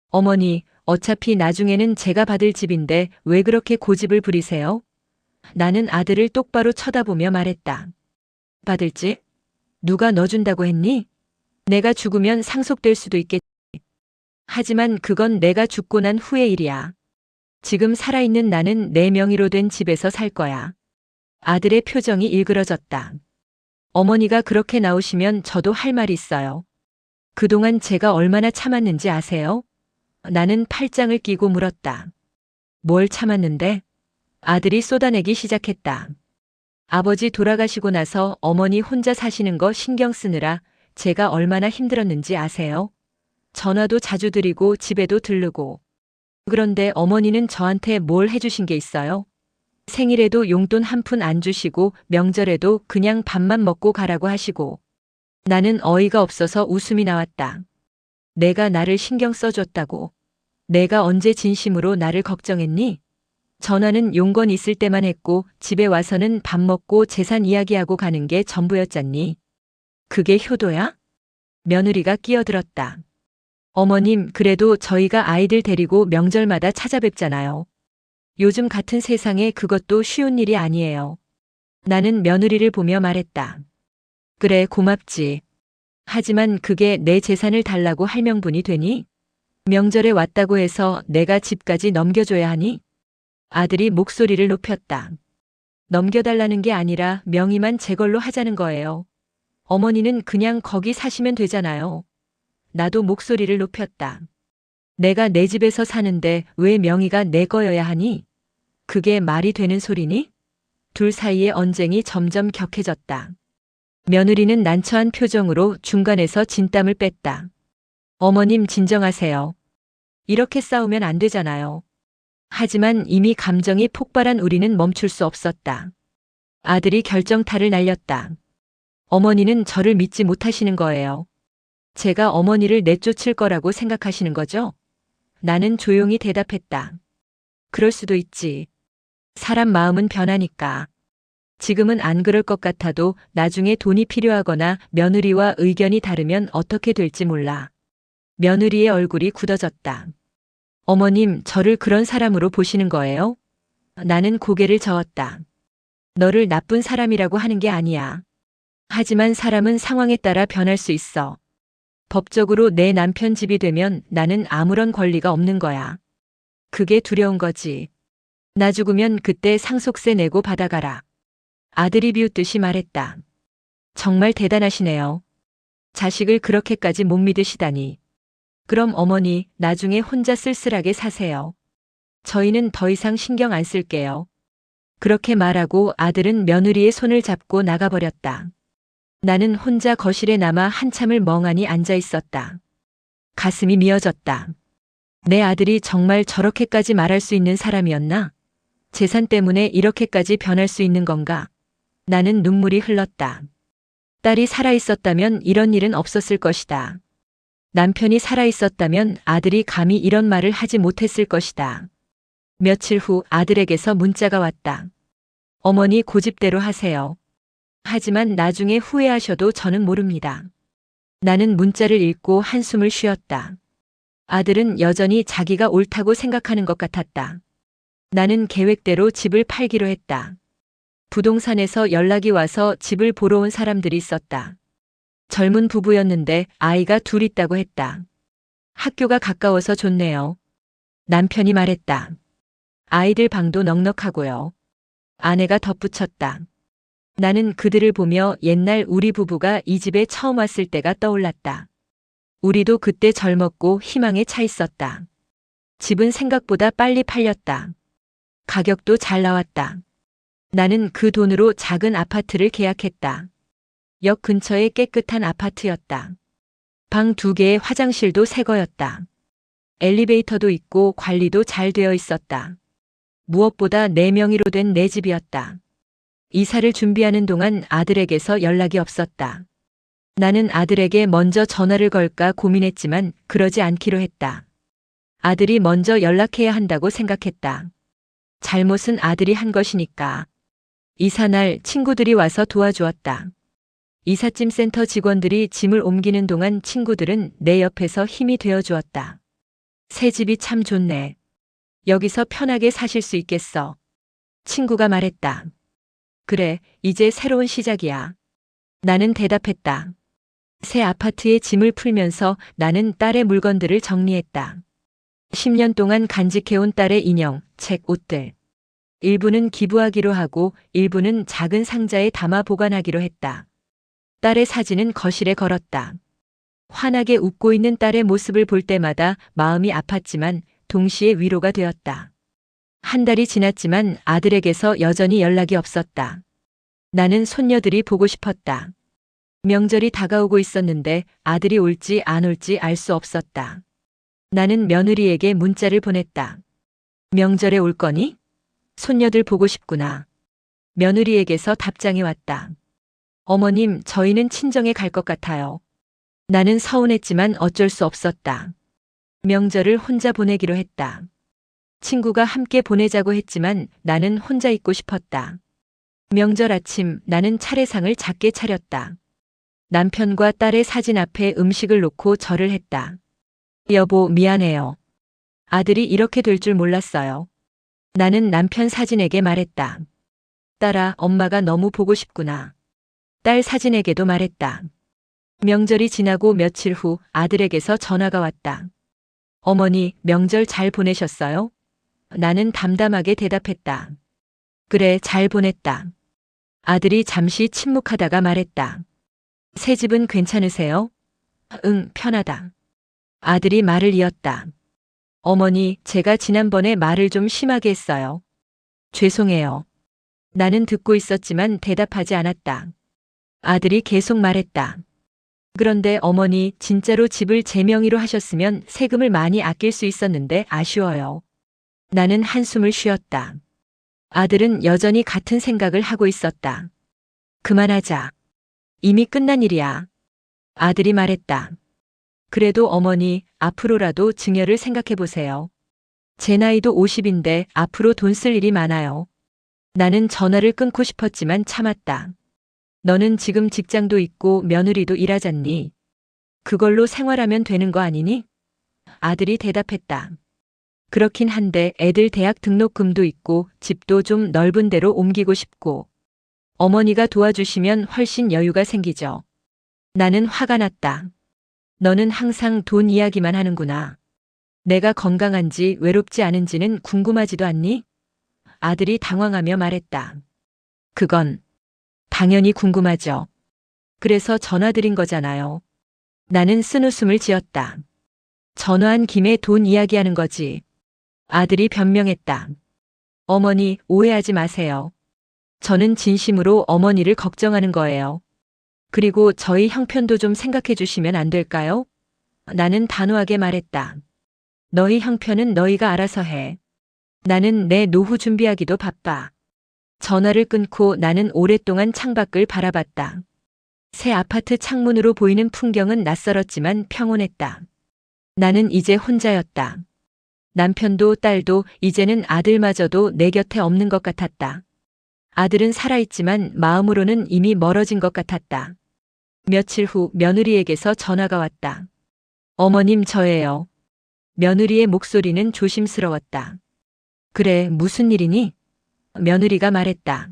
어머니, 어차피 나중에는 제가 받을 집인데 왜 그렇게 고집을 부리세요? 나는 아들을 똑바로 쳐다보며 말했다. 받을지? 누가 너 준다고 했니? 내가 죽으면 상속될 수도 있겠지. 하지만 그건 내가 죽고 난 후의 일이야. 지금 살아있는 나는 내 명의로 된 집에서 살 거야. 아들의 표정이 일그러졌다. 어머니가 그렇게 나오시면 저도 할 말이 있어요. 그동안 제가 얼마나 참았는지 아세요? 나는 팔짱을 끼고 물었다. 뭘 참았는데? 아들이 쏟아내기 시작했다. 아버지 돌아가시고 나서 어머니 혼자 사시는 거 신경 쓰느라 제가 얼마나 힘들었는지 아세요? 전화도 자주 드리고 집에도 들르고. 그런데 어머니는 저한테 뭘 해주신 게 있어요? 생일에도 용돈 한 푼 안 주시고 명절에도 그냥 밥만 먹고 가라고 하시고. 나는 어이가 없어서 웃음이 나왔다. 내가 나를 신경 써줬다고. 내가 언제 진심으로 나를 걱정했니? 전화는 용건 있을 때만 했고 집에 와서는 밥 먹고 재산 이야기하고 가는 게 전부였잖니. 그게 효도야? 며느리가 끼어들었다. 어머님, 그래도 저희가 아이들 데리고 명절마다 찾아뵙잖아요. 요즘 같은 세상에 그것도 쉬운 일이 아니에요. 나는 며느리를 보며 말했다. 그래, 고맙지. 하지만 그게 내 재산을 달라고 할 명분이 되니? 명절에 왔다고 해서 내가 집까지 넘겨줘야 하니? 아들이 목소리를 높였다. 넘겨달라는 게 아니라 명의만 제 걸로 하자는 거예요. 어머니는 그냥 거기 사시면 되잖아요. 나도 목소리를 높였다. 내가 내 집에서 사는데 왜 명의가 내 거여야 하니? 그게 말이 되는 소리니? 둘 사이의 언쟁이 점점 격해졌다. 며느리는 난처한 표정으로 중간에서 진땀을 뺐다. 어머님 진정하세요. 이렇게 싸우면 안 되잖아요. 하지만 이미 감정이 폭발한 우리는 멈출 수 없었다. 아들이 결정타를 날렸다. 어머니는 저를 믿지 못하시는 거예요. 제가 어머니를 내쫓을 거라고 생각하시는 거죠? 나는 조용히 대답했다. 그럴 수도 있지. 사람 마음은 변하니까. 지금은 안 그럴 것 같아도 나중에 돈이 필요하거나 며느리와 의견이 다르면 어떻게 될지 몰라. 며느리의 얼굴이 굳어졌다. 어머님, 저를 그런 사람으로 보시는 거예요? 나는 고개를 저었다. 너를 나쁜 사람이라고 하는 게 아니야. 하지만 사람은 상황에 따라 변할 수 있어. 법적으로 내 남편 집이 되면 나는 아무런 권리가 없는 거야. 그게 두려운 거지. 나 죽으면 그때 상속세 내고 받아가라. 아들이 비웃듯이 말했다. 정말 대단하시네요. 자식을 그렇게까지 못 믿으시다니. 그럼 어머니, 나중에 혼자 쓸쓸하게 사세요. 저희는 더 이상 신경 안 쓸게요. 그렇게 말하고 아들은 며느리의 손을 잡고 나가버렸다. 나는 혼자 거실에 남아 한참을 멍하니 앉아 있었다. 가슴이 미어졌다. 내 아들이 정말 저렇게까지 말할 수 있는 사람이었나? 재산 때문에 이렇게까지 변할 수 있는 건가? 나는 눈물이 흘렀다. 딸이 살아있었다면 이런 일은 없었을 것이다. 남편이 살아있었다면 아들이 감히 이런 말을 하지 못했을 것이다. 며칠 후 아들에게서 문자가 왔다. 어머니 고집대로 하세요. 하지만 나중에 후회하셔도 저는 모릅니다. 나는 문자를 읽고 한숨을 쉬었다. 아들은 여전히 자기가 옳다고 생각하는 것 같았다. 나는 계획대로 집을 팔기로 했다. 부동산에서 연락이 와서 집을 보러 온 사람들이 있었다. 젊은 부부였는데 아이가 둘 있다고 했다. 학교가 가까워서 좋네요. 남편이 말했다. 아이들 방도 넉넉하고요. 아내가 덧붙였다. 나는 그들을 보며 옛날 우리 부부가 이 집에 처음 왔을 때가 떠올랐다. 우리도 그때 젊었고 희망에 차 있었다. 집은 생각보다 빨리 팔렸다. 가격도 잘 나왔다. 나는 그 돈으로 작은 아파트를 계약했다. 역 근처의 깨끗한 아파트였다. 방 2개의 화장실도 새 거였다. 엘리베이터도 있고 관리도 잘 되어 있었다. 무엇보다 내 명의로 된 내 집이었다. 이사를 준비하는 동안 아들에게서 연락이 없었다. 나는 아들에게 먼저 전화를 걸까 고민했지만 그러지 않기로 했다. 아들이 먼저 연락해야 한다고 생각했다. 잘못은 아들이 한 것이니까. 이사날 친구들이 와서 도와주었다. 이삿짐 센터 직원들이 짐을 옮기는 동안 친구들은 내 옆에서 힘이 되어 주었다. 새 집이 참 좋네. 여기서 편하게 사실 수 있겠어. 친구가 말했다. 그래, 이제 새로운 시작이야. 나는 대답했다. 새 아파트에 짐을 풀면서 나는 딸의 물건들을 정리했다. 10년 동안 간직해온 딸의 인형, 책, 옷들. 일부는 기부하기로 하고 일부는 작은 상자에 담아 보관하기로 했다. 딸의 사진은 거실에 걸었다. 환하게 웃고 있는 딸의 모습을 볼 때마다 마음이 아팠지만 동시에 위로가 되었다. 한 달이 지났지만 아들에게서 여전히 연락이 없었다. 나는 손녀들이 보고 싶었다. 명절이 다가오고 있었는데 아들이 올지 안 올지 알 수 없었다. 나는 며느리에게 문자를 보냈다. 명절에 올 거니? 손녀들 보고 싶구나. 며느리에게서 답장이 왔다. 어머님, 저희는 친정에 갈 것 같아요. 나는 서운했지만 어쩔 수 없었다. 명절을 혼자 보내기로 했다. 친구가 함께 보내자고 했지만 나는 혼자 있고 싶었다. 명절 아침 나는 차례상을 작게 차렸다. 남편과 딸의 사진 앞에 음식을 놓고 절을 했다. 여보, 미안해요. 아들이 이렇게 될 줄 몰랐어요. 나는 남편 사진에게 말했다. 딸아, 엄마가 너무 보고 싶구나. 딸 사진에게도 말했다. 명절이 지나고 며칠 후 아들에게서 전화가 왔다. 어머니, 명절 잘 보내셨어요? 나는 담담하게 대답했다. 그래, 잘 보냈다. 아들이 잠시 침묵하다가 말했다. 새 집은 괜찮으세요? 응, 편하다. 아들이 말을 이었다. 어머니, 제가 지난번에 말을 좀 심하게 했어요. 죄송해요. 나는 듣고 있었지만 대답하지 않았다. 아들이 계속 말했다. 그런데 어머니, 진짜로 집을 제 명의로 하셨으면 세금을 많이 아낄 수 있었는데 아쉬워요. 나는 한숨을 쉬었다. 아들은 여전히 같은 생각을 하고 있었다. 그만하자. 이미 끝난 일이야. 아들이 말했다. 그래도 어머니, 앞으로라도 증여를 생각해 보세요. 제 나이도 50인데 앞으로 돈 쓸 일이 많아요. 나는 전화를 끊고 싶었지만 참았다. 너는 지금 직장도 있고 며느리도 일하잖니. 그걸로 생활하면 되는 거 아니니? 아들이 대답했다. 그렇긴 한데 애들 대학 등록금도 있고 집도 좀 넓은 데로 옮기고 싶고 어머니가 도와주시면 훨씬 여유가 생기죠. 나는 화가 났다. 너는 항상 돈 이야기만 하는구나. 내가 건강한지 외롭지 않은지는 궁금하지도 않니? 아들이 당황하며 말했다. 그건 당연히 궁금하죠. 그래서 전화드린 거잖아요. 나는 쓴웃음을 지었다. 전화한 김에 돈 이야기하는 거지. 아들이 변명했다. 어머니, 오해하지 마세요. 저는 진심으로 어머니를 걱정하는 거예요. 그리고 저희 형편도 좀 생각해 주시면 안 될까요? 나는 단호하게 말했다. 너희 형편은 너희가 알아서 해. 나는 내 노후 준비하기도 바빠. 전화를 끊고 나는 오랫동안 창밖을 바라봤다. 새 아파트 창문으로 보이는 풍경은 낯설었지만 평온했다. 나는 이제 혼자였다. 남편도 딸도 이제는 아들마저도 내 곁에 없는 것 같았다. 아들은 살아있지만 마음으로는 이미 멀어진 것 같았다. 며칠 후 며느리에게서 전화가 왔다. 어머님, 저예요. 며느리의 목소리는 조심스러웠다. 그래, 무슨 일이니? 며느리가 말했다.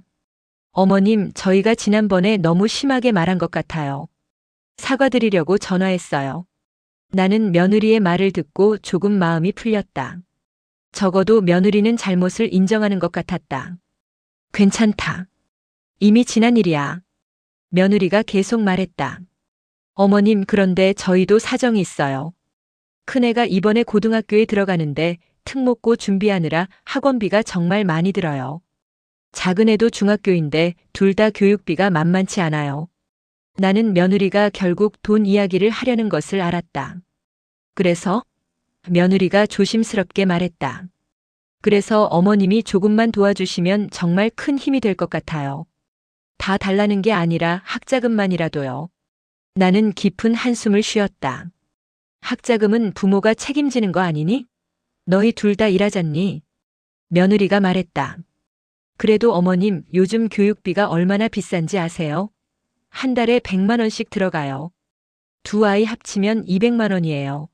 어머님, 저희가 지난번에 너무 심하게 말한 것 같아요. 사과드리려고 전화했어요. 나는 며느리의 말을 듣고 조금 마음이 풀렸다. 적어도 며느리는 잘못을 인정하는 것 같았다. 괜찮다. 이미 지난 일이야. 며느리가 계속 말했다. 어머님, 그런데 저희도 사정이 있어요. 큰애가 이번에 고등학교에 들어가는데 특목고 준비하느라 학원비가 정말 많이 들어요. 작은애도 중학교인데 둘 다 교육비가 만만치 않아요. 나는 며느리가 결국 돈 이야기를 하려는 것을 알았다. 그래서? 며느리가 조심스럽게 말했다. 그래서 어머님이 조금만 도와주시면 정말 큰 힘이 될 것 같아요. 다 달라는 게 아니라 학자금만이라도요. 나는 깊은 한숨을 쉬었다. 학자금은 부모가 책임지는 거 아니니? 너희 둘 다 일하잖니? 며느리가 말했다. 그래도 어머님, 요즘 교육비가 얼마나 비싼지 아세요? 한 달에 100만 원씩 들어가요. 두 아이 합치면 200만 원이에요.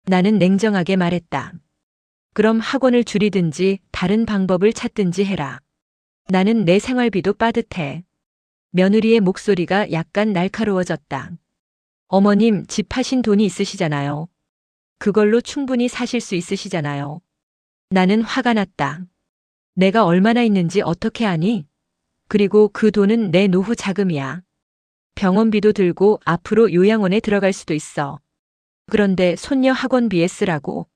나는 냉정하게 말했다. 그럼 학원을 줄이든지 다른 방법을 찾든지 해라. 나는 내 생활비도 빠듯해. 며느리의 목소리가 약간 날카로워졌다. 어머님, 집 하신 돈이 있으시잖아요. 그걸로 충분히 사실 수 있으시잖아요. 나는 화가 났다. 내가 얼마나 있는지 어떻게 아니? 그리고 그 돈은 내 노후 자금이야. 병원비도 들고 앞으로 요양원에 들어갈 수도 있어. 그런데 손녀 학원비에 쓰라고.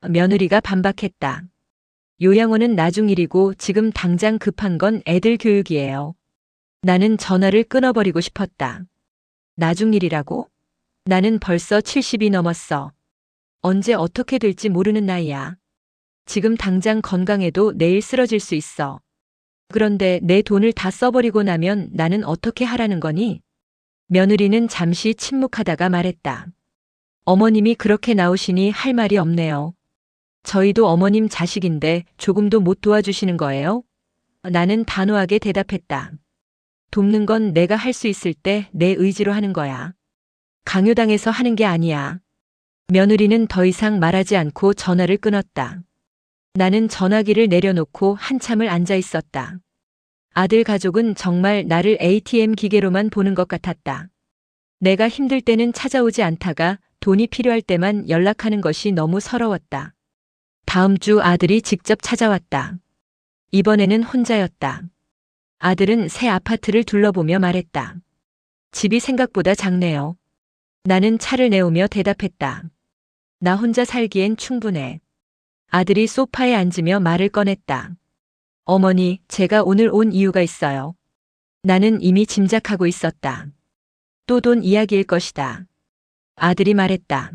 며느리가 반박했다. 요양원은 나중 일이고 지금 당장 급한 건 애들 교육이에요. 나는 전화를 끊어버리고 싶었다. 나중 일이라고? 나는 벌써 70이 넘었어. 언제 어떻게 될지 모르는 나이야. 지금 당장 건강해도 내일 쓰러질 수 있어. 그런데 내 돈을 다 써버리고 나면 나는 어떻게 하라는 거니? 며느리는 잠시 침묵하다가 말했다. 어머님이 그렇게 나오시니 할 말이 없네요. 저희도 어머님 자식인데 조금도 못 도와주시는 거예요? 나는 단호하게 대답했다. 돕는 건 내가 할 수 있을 때 내 의지로 하는 거야. 강요당해서 하는 게 아니야. 며느리는 더 이상 말하지 않고 전화를 끊었다. 나는 전화기를 내려놓고 한참을 앉아 있었다. 아들 가족은 정말 나를 ATM 기계로만 보는 것 같았다. 내가 힘들 때는 찾아오지 않다가 돈이 필요할 때만 연락하는 것이 너무 서러웠다. 다음 주 아들이 직접 찾아왔다. 이번에는 혼자였다. 아들은 새 아파트를 둘러보며 말했다. 집이 생각보다 작네요. 나는 차를 내오며 대답했다. 나 혼자 살기엔 충분해. 아들이 소파에 앉으며 말을 꺼냈다. 어머니, 제가 오늘 온 이유가 있어요. 나는 이미 짐작하고 있었다. 또 돈 이야기일 것이다. 아들이 말했다.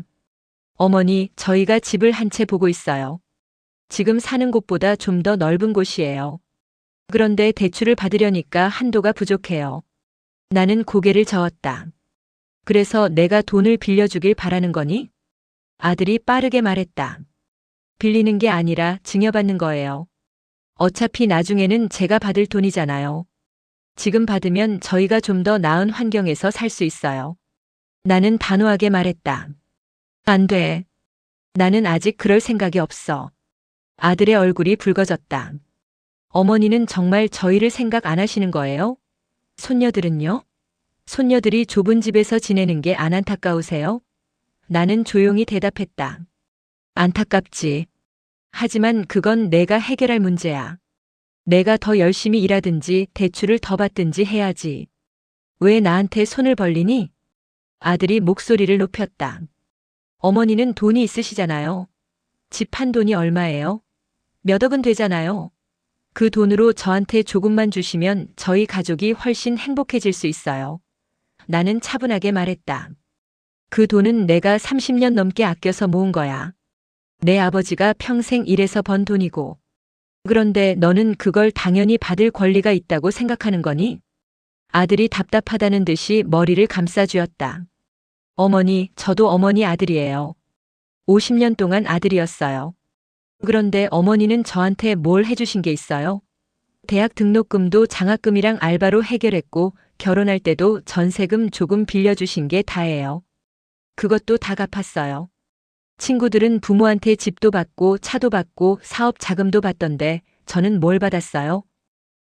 어머니, 저희가 집을 한 채 보고 있어요. 지금 사는 곳보다 좀 더 넓은 곳이에요. 그런데 대출을 받으려니까 한도가 부족해요. 나는 고개를 저었다. 그래서 내가 돈을 빌려주길 바라는 거니? 아들이 빠르게 말했다. 빌리는 게 아니라 증여받는 거예요. 어차피 나중에는 제가 받을 돈이잖아요. 지금 받으면 저희가 좀 더 나은 환경에서 살 수 있어요. 나는 단호하게 말했다. 안 돼. 나는 아직 그럴 생각이 없어. 아들의 얼굴이 붉어졌다. 어머니는 정말 저희를 생각 안 하시는 거예요? 손녀들은요? 손녀들이 좁은 집에서 지내는 게 안 안타까우세요? 나는 조용히 대답했다. 안타깝지. 하지만 그건 내가 해결할 문제야. 내가 더 열심히 일하든지 대출을 더 받든지 해야지. 왜 나한테 손을 벌리니? 아들이 목소리를 높였다. 어머니는 돈이 있으시잖아요. 집 한 돈이 얼마예요? 몇 억은 되잖아요. 그 돈으로 저한테 조금만 주시면 저희 가족이 훨씬 행복해질 수 있어요. 나는 차분하게 말했다. 그 돈은 내가 30년 넘게 아껴서 모은 거야. 내 아버지가 평생 일해서 번 돈이고. 그런데 너는 그걸 당연히 받을 권리가 있다고 생각하는 거니? 아들이 답답하다는 듯이 머리를 감싸쥐었다. 어머니, 저도 어머니 아들이에요. 50년 동안 아들이었어요. 그런데 어머니는 저한테 뭘 해주신 게 있어요? 대학 등록금도 장학금이랑 알바로 해결했고 결혼할 때도 전세금 조금 빌려주신 게 다예요. 그것도 다 갚았어요. 친구들은 부모한테 집도 받고 차도 받고 사업 자금도 받던데 저는 뭘 받았어요?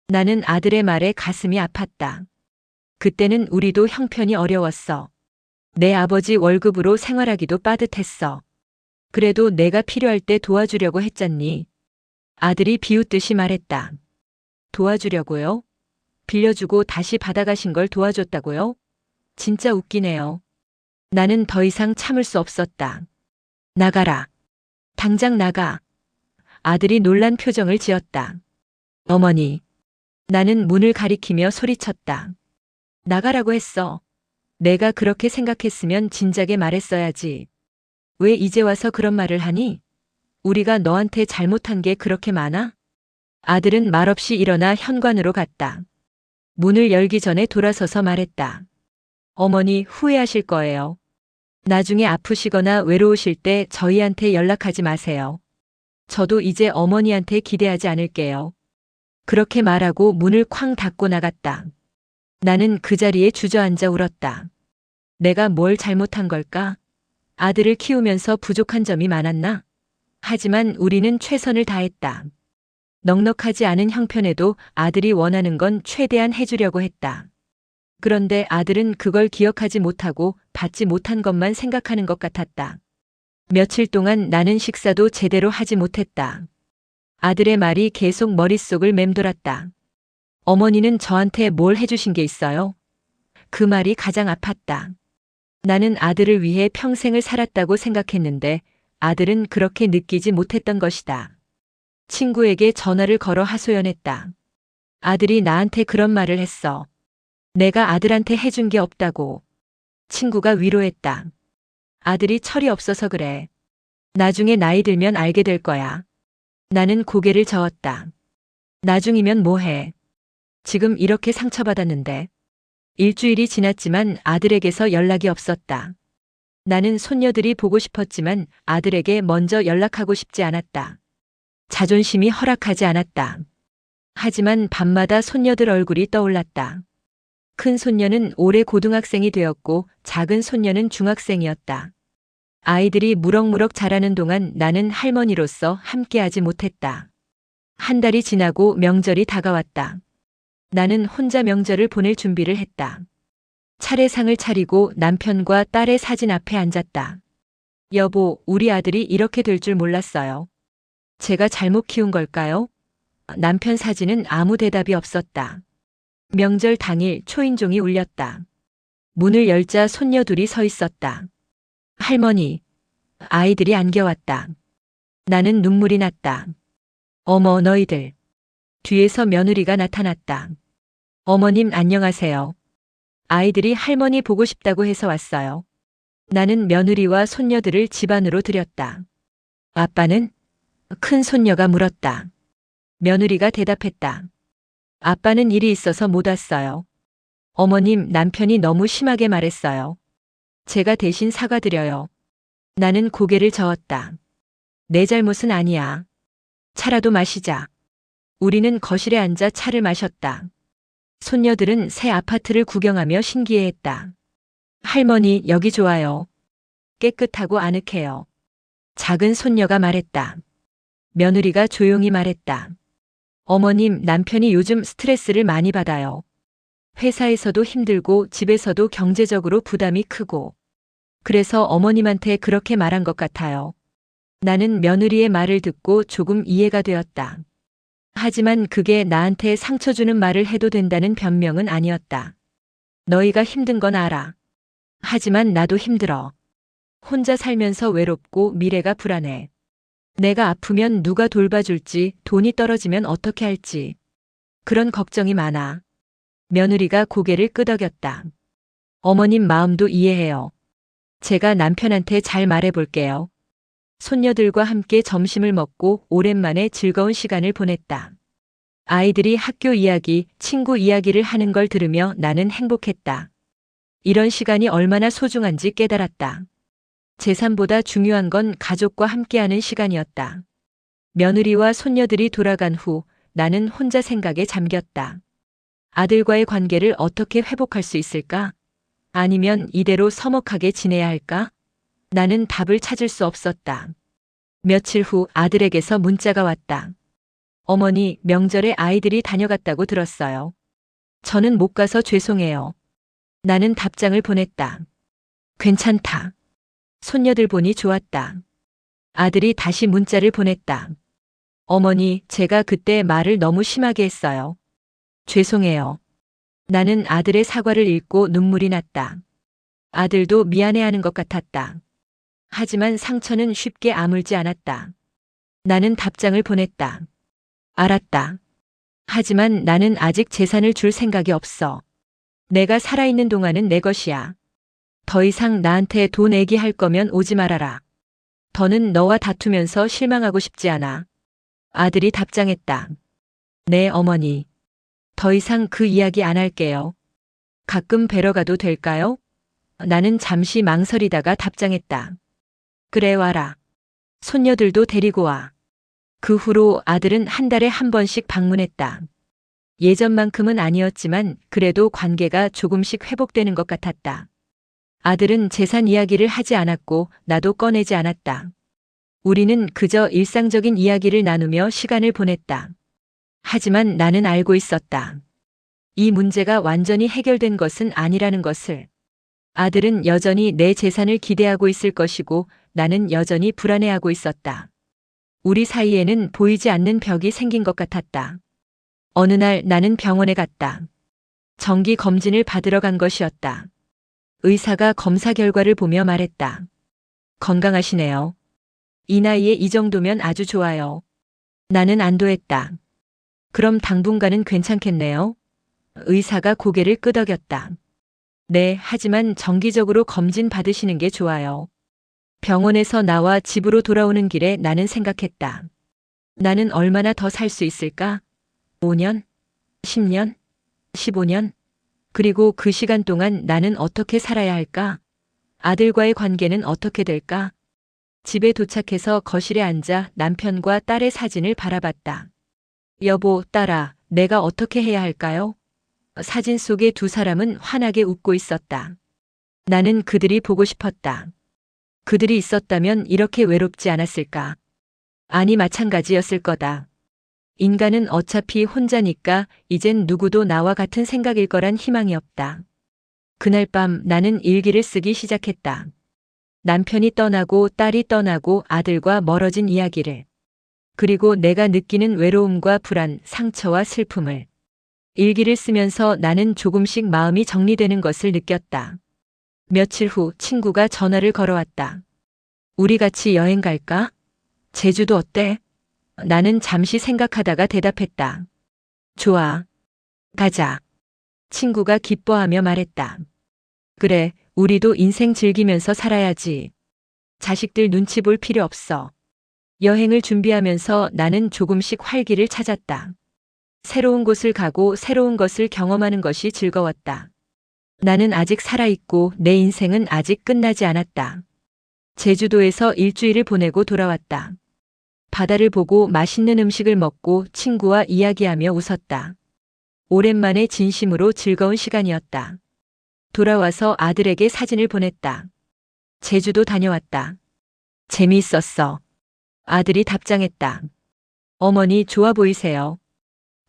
나는 아들의 말에 가슴이 아팠다. 그때는 우리도 형편이 어려웠어. 내 아버지 월급으로 생활하기도 빠듯했어. 그래도 내가 필요할 때 도와주려고 했잖니. 아들이 비웃듯이 말했다. 도와주려고요? 빌려주고 다시 받아가신 걸 도와줬다고요? 진짜 웃기네요. 나는 더 이상 참을 수 없었다. 나가라. 당장 나가. 아들이 놀란 표정을 지었다. 어머니. 나는 문을 가리키며 소리쳤다. 나가라고 했어. 내가 그렇게 생각했으면 진작에 말했어야지. 왜 이제 와서 그런 말을 하니? 우리가 너한테 잘못한 게 그렇게 많아? 아들은 말없이 일어나 현관으로 갔다. 문을 열기 전에 돌아서서 말했다. 어머니 후회하실 거예요. 나중에 아프시거나 외로우실 때 저희한테 연락하지 마세요. 저도 이제 어머니한테 기대하지 않을게요. 그렇게 말하고 문을 쾅 닫고 나갔다. 나는 그 자리에 주저앉아 울었다. 내가 뭘 잘못한 걸까? 아들을 키우면서 부족한 점이 많았나? 하지만 우리는 최선을 다했다. 넉넉하지 않은 형편에도 아들이 원하는 건 최대한 해주려고 했다. 그런데 아들은 그걸 기억하지 못하고 받지 못한 것만 생각하는 것 같았다. 며칠 동안 나는 식사도 제대로 하지 못했다. 아들의 말이 계속 머릿속을 맴돌았다. 어머니는 저한테 뭘 해주신 게 있어요? 그 말이 가장 아팠다. 나는 아들을 위해 평생을 살았다고 생각했는데 아들은 그렇게 느끼지 못했던 것이다. 친구에게 전화를 걸어 하소연했다. 아들이 나한테 그런 말을 했어. 내가 아들한테 해준 게 없다고. 친구가 위로했다. 아들이 철이 없어서 그래. 나중에 나이 들면 알게 될 거야. 나는 고개를 저었다. 나중이면 뭐해. 지금 이렇게 상처받았는데. 일주일이 지났지만 아들에게서 연락이 없었다. 나는 손녀들이 보고 싶었지만 아들에게 먼저 연락하고 싶지 않았다. 자존심이 허락하지 않았다. 하지만 밤마다 손녀들 얼굴이 떠올랐다. 큰 손녀는 올해 고등학생이 되었고 작은 손녀는 중학생이었다. 아이들이 무럭무럭 자라는 동안 나는 할머니로서 함께하지 못했다. 한 달이 지나고 명절이 다가왔다. 나는 혼자 명절을 보낼 준비를 했다. 차례상을 차리고 남편과 딸의 사진 앞에 앉았다. 여보, 우리 아들이 이렇게 될 줄 몰랐어요. 제가 잘못 키운 걸까요? 남편 사진은 아무 대답이 없었다. 명절 당일 초인종이 울렸다. 문을 열자 손녀 둘이 서 있었다. 할머니, 아이들이 안겨왔다. 나는 눈물이 났다. 어머, 너희들. 뒤에서 며느리가 나타났다. 어머님 안녕하세요. 아이들이 할머니 보고 싶다고 해서 왔어요. 나는 며느리와 손녀들을 집 안으로 들였다. 아빠는? 큰 손녀가 물었다. 며느리가 대답했다. 아빠는 일이 있어서 못 왔어요. 어머님, 남편이 너무 심하게 말했어요. 제가 대신 사과드려요. 나는 고개를 저었다. 내 잘못은 아니야. 차라도 마시자. 우리는 거실에 앉아 차를 마셨다. 손녀들은 새 아파트를 구경하며 신기해했다. 할머니, 여기 좋아요. 깨끗하고 아늑해요. 작은 손녀가 말했다. 며느리가 조용히 말했다. 어머님, 남편이 요즘 스트레스를 많이 받아요. 회사에서도 힘들고 집에서도 경제적으로 부담이 크고. 그래서 어머님한테 그렇게 말한 것 같아요. 나는 며느리의 말을 듣고 조금 이해가 되었다. 하지만 그게 나한테 상처 주는 말을 해도 된다는 변명은 아니었다. 너희가 힘든 건 알아. 하지만 나도 힘들어. 혼자 살면서 외롭고 미래가 불안해. 내가 아프면 누가 돌봐줄지, 돈이 떨어지면 어떻게 할지. 그런 걱정이 많아. 며느리가 고개를 끄덕였다. 어머님 마음도 이해해요. 제가 남편한테 잘 말해볼게요. 손녀들과 함께 점심을 먹고 오랜만에 즐거운 시간을 보냈다. 아이들이 학교 이야기, 친구 이야기를 하는 걸 들으며 나는 행복했다. 이런 시간이 얼마나 소중한지 깨달았다. 재산보다 중요한 건 가족과 함께하는 시간이었다. 며느리와 손녀들이 돌아간 후 나는 혼자 생각에 잠겼다. 아들과의 관계를 어떻게 회복할 수 있을까? 아니면 이대로 서먹하게 지내야 할까? 나는 답을 찾을 수 없었다. 며칠 후 아들에게서 문자가 왔다. 어머니, 명절에 아이들이 다녀갔다고 들었어요. 저는 못 가서 죄송해요. 나는 답장을 보냈다. 괜찮다. 손녀들 보니 좋았다. 아들이 다시 문자를 보냈다. 어머니, 제가 그때 말을 너무 심하게 했어요. 죄송해요. 나는 아들의 사과를 읽고 눈물이 났다. 아들도 미안해하는 것 같았다. 하지만 상처는 쉽게 아물지 않았다. 나는 답장을 보냈다. 알았다. 하지만 나는 아직 재산을 줄 생각이 없어. 내가 살아있는 동안은 내 것이야. 더 이상 나한테 돈 얘기할 거면 오지 말아라. 더는 너와 다투면서 실망하고 싶지 않아. 아들이 답장했다. 네, 어머니. 더 이상 그 이야기 안 할게요. 가끔 뵈러 가도 될까요? 나는 잠시 망설이다가 답장했다. 그래, 와라. 손녀들도 데리고 와. 그 후로 아들은 한 달에 한 번씩 방문했다. 예전만큼은 아니었지만 그래도 관계가 조금씩 회복되는 것 같았다. 아들은 재산 이야기를 하지 않았고 나도 꺼내지 않았다. 우리는 그저 일상적인 이야기를 나누며 시간을 보냈다. 하지만 나는 알고 있었다. 이 문제가 완전히 해결된 것은 아니라는 것을. 아들은 여전히 내 재산을 기대하고 있을 것이고 나는 여전히 불안해하고 있었다. 우리 사이에는 보이지 않는 벽이 생긴 것 같았다. 어느 날 나는 병원에 갔다. 정기 검진을 받으러 간 것이었다. 의사가 검사 결과를 보며 말했다. 건강하시네요. 이 나이에 이 정도면 아주 좋아요. 나는 안도했다. 그럼 당분간은 괜찮겠네요. 의사가 고개를 끄덕였다. 네, 하지만 정기적으로 검진 받으시는 게 좋아요. 병원에서 나와 집으로 돌아오는 길에 나는 생각했다. 나는 얼마나 더 살 수 있을까? 5년? 10년? 15년? 그리고 그 시간 동안 나는 어떻게 살아야 할까? 아들과의 관계는 어떻게 될까? 집에 도착해서 거실에 앉아 남편과 딸의 사진을 바라봤다. 여보, 딸아, 내가 어떻게 해야 할까요? 사진 속의 두 사람은 환하게 웃고 있었다. 나는 그들이 보고 싶었다. 그들이 있었다면 이렇게 외롭지 않았을까? 아니, 마찬가지였을 거다. 인간은 어차피 혼자니까 이젠 누구도 나와 같은 생각일 거란 희망이 없다. 그날 밤 나는 일기를 쓰기 시작했다. 남편이 떠나고 딸이 떠나고 아들과 멀어진 이야기를. 그리고 내가 느끼는 외로움과 불안, 상처와 슬픔을. 일기를 쓰면서 나는 조금씩 마음이 정리되는 것을 느꼈다. 며칠 후 친구가 전화를 걸어왔다. 우리 같이 여행 갈까? 제주도 어때? 나는 잠시 생각하다가 대답했다. 좋아. 가자. 친구가 기뻐하며 말했다. 그래, 우리도 인생 즐기면서 살아야지. 자식들 눈치 볼 필요 없어. 여행을 준비하면서 나는 조금씩 활기를 찾았다. 새로운 곳을 가고 새로운 것을 경험하는 것이 즐거웠다. 나는 아직 살아있고 내 인생은 아직 끝나지 않았다. 제주도에서 일주일을 보내고 돌아왔다. 바다를 보고 맛있는 음식을 먹고 친구와 이야기하며 웃었다. 오랜만에 진심으로 즐거운 시간이었다. 돌아와서 아들에게 사진을 보냈다. 제주도 다녀왔다. 재미있었어. 아들이 답장했다. 어머니 좋아 보이세요.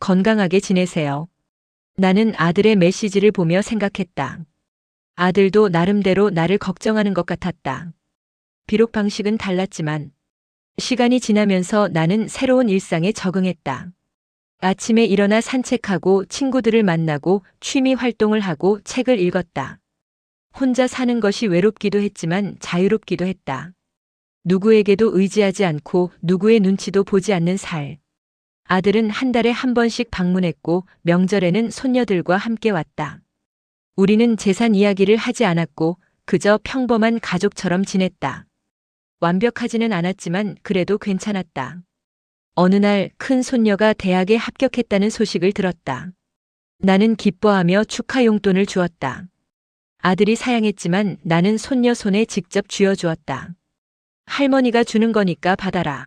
건강하게 지내세요. 나는 아들의 메시지를 보며 생각했다. 아들도 나름대로 나를 걱정하는 것 같았다. 비록 방식은 달랐지만 시간이 지나면서 나는 새로운 일상에 적응했다. 아침에 일어나 산책하고 친구들을 만나고 취미 활동을 하고 책을 읽었다. 혼자 사는 것이 외롭기도 했지만 자유롭기도 했다. 누구에게도 의지하지 않고 누구의 눈치도 보지 않는 살. 아들은 한 달에 한 번씩 방문했고 명절에는 손녀들과 함께 왔다. 우리는 재산 이야기를 하지 않았고 그저 평범한 가족처럼 지냈다. 완벽하지는 않았지만 그래도 괜찮았다. 어느 날 큰 손녀가 대학에 합격했다는 소식을 들었다. 나는 기뻐하며 축하 용돈을 주었다. 아들이 사양했지만 나는 손녀 손에 직접 쥐어주었다. 할머니가 주는 거니까 받아라.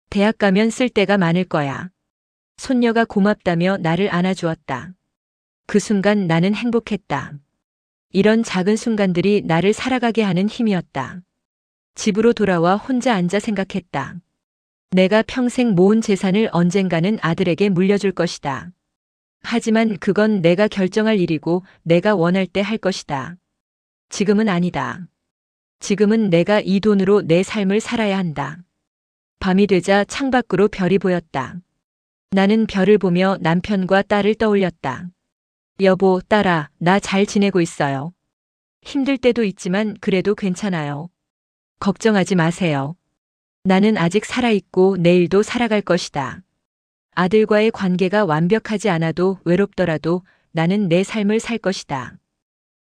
대학 가면 쓸 데가 많을 거야. 손녀가 고맙다며 나를 안아주었다. 그 순간 나는 행복했다. 이런 작은 순간들이 나를 살아가게 하는 힘이었다. 집으로 돌아와 혼자 앉아 생각했다. 내가 평생 모은 재산을 언젠가는 아들에게 물려줄 것이다. 하지만 그건 내가 결정할 일이고 내가 원할 때 할 것이다. 지금은 아니다. 지금은 내가 이 돈으로 내 삶을 살아야 한다. 밤이 되자 창밖으로 별이 보였다. 나는 별을 보며 남편과 딸을 떠올렸다. 여보, 딸아, 나 잘 지내고 있어요. 힘들 때도 있지만 그래도 괜찮아요. 걱정하지 마세요. 나는 아직 살아있고 내일도 살아갈 것이다. 아들과의 관계가 완벽하지 않아도 외롭더라도 나는 내 삶을 살 것이다.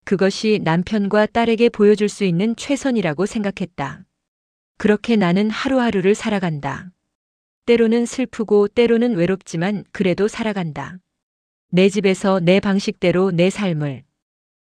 그것이 남편과 딸에게 보여줄 수 있는 최선이라고 생각했다. 그렇게 나는 하루하루를 살아간다. 때로는 슬프고 때로는 외롭지만 그래도 살아간다. 내 집에서 내 방식대로 내 삶을.